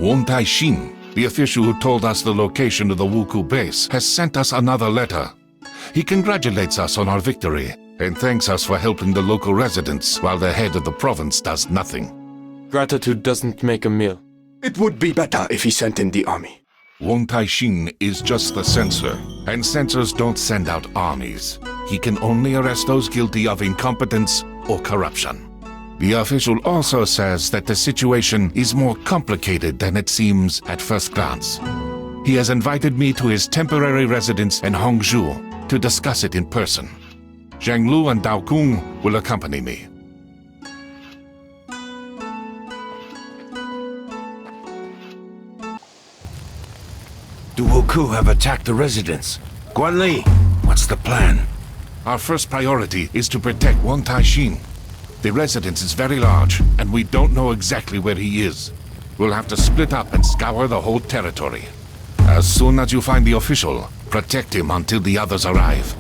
Wong Tai-shin, the official who told us the location of the Wuku base, has sent us another letter. He congratulates us on our victory and thanks us for helping the local residents while the head of the province does nothing. Gratitude doesn't make a meal. It would be better if he sent in the army. Wong Tai-shin is just the censor, and censors don't send out armies. He can only arrest those guilty of incompetence or corruption. The official also says that the situation is more complicated than it seems at first glance. He has invited me to his temporary residence in Hongzhou to discuss it in person. Zhang Lu and Dao Kung will accompany me. The Wuku have attacked the residence. Guan Li, what's the plan? Our first priority is to protect Wong Tai-shin. The residence is very large, and we don't know exactly where he is. We'll have to split up and scour the whole territory. As soon as you find the official, protect him until the others arrive.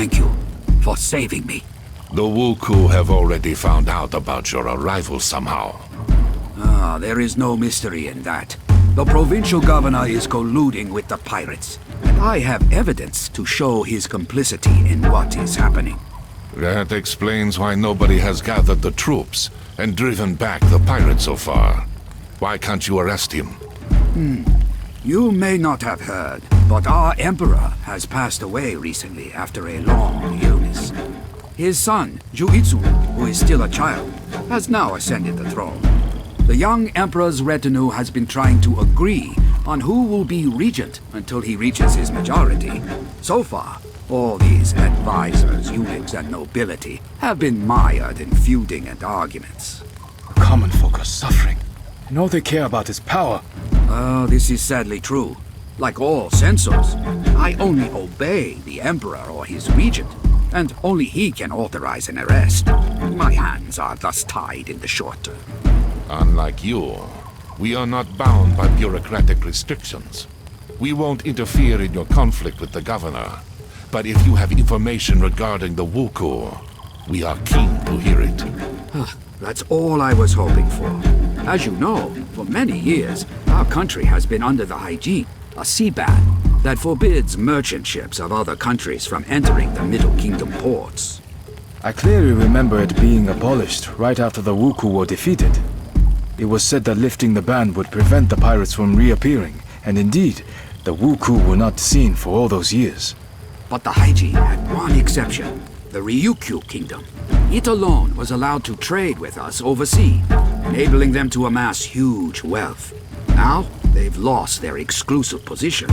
Thank you for saving me. The Wuku have already found out about your arrival somehow. There is no mystery in that. The provincial governor is colluding with the pirates, and I have evidence to show his complicity in what is happening. That explains why nobody has gathered the troops and driven back the pirates so far. Why can't you arrest him? You may not have heard, but our emperor has passed away recently after a long illness. His son, Juitsu, who is still a child, has now ascended the throne. The young emperor's retinue has been trying to agree on who will be regent until he reaches his majority. So far, all these advisors, eunuchs, and nobility have been mired in feuding and arguments. The common folk are suffering, and all they care about is power. This is sadly true. Like all censors, I only obey the emperor or his regent, and only he can authorize an arrest. My hands are thus tied in the short term. Unlike you, we are not bound by bureaucratic restrictions. We won't interfere in your conflict with the governor. But if you have information regarding the Wuku, we are keen to hear it. That's all I was hoping for. As you know, for many years, our country has been under the hygiene, a sea ban that forbids merchant ships of other countries from entering the Middle Kingdom ports. I clearly remember it being abolished right after the Wuku were defeated. It was said that lifting the ban would prevent the pirates from reappearing, and indeed, the Wuku were not seen for all those years. But the hygiene had one exception, the Ryukyu Kingdom. It alone was allowed to trade with us overseas, enabling them to amass huge wealth. Now, they've lost their exclusive position.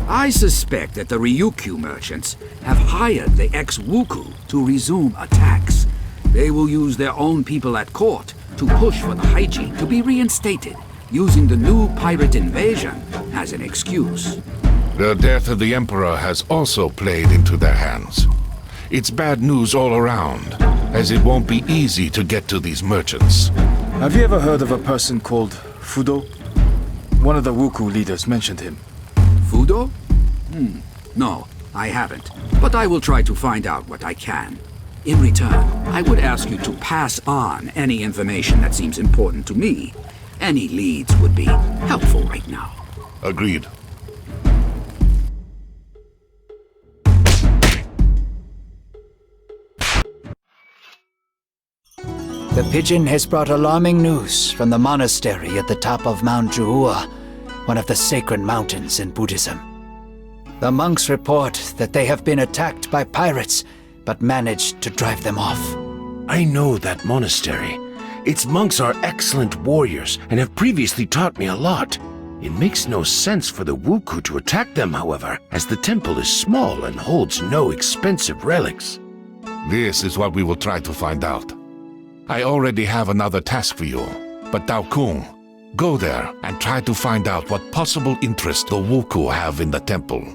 I suspect that the Ryukyu merchants have hired the ex-Wuku to resume attacks. They will use their own people at court to push for the hygiene to be reinstated, using the new pirate invasion as an excuse. The death of the Emperor has also played into their hands. It's bad news all around, as it won't be easy to get to these merchants. Have you ever heard of a person called Fudo? One of the Wuku leaders mentioned him. Fudo? No, I haven't. But I will try to find out what I can. In return, I would ask you to pass on any information that seems important to me. Any leads would be helpful right now. Agreed. The pigeon has brought alarming news from the monastery at the top of Mount Juhua, one of the sacred mountains in Buddhism. The monks report that they have been attacked by pirates, but managed to drive them off. I know that monastery. Its monks are excellent warriors and have previously taught me a lot. It makes no sense for the Wuku to attack them, however, as the temple is small and holds no expensive relics. This is what we will try to find out. I already have another task for you, but Dao Kung, go there and try to find out what possible interest the Wuku have in the temple.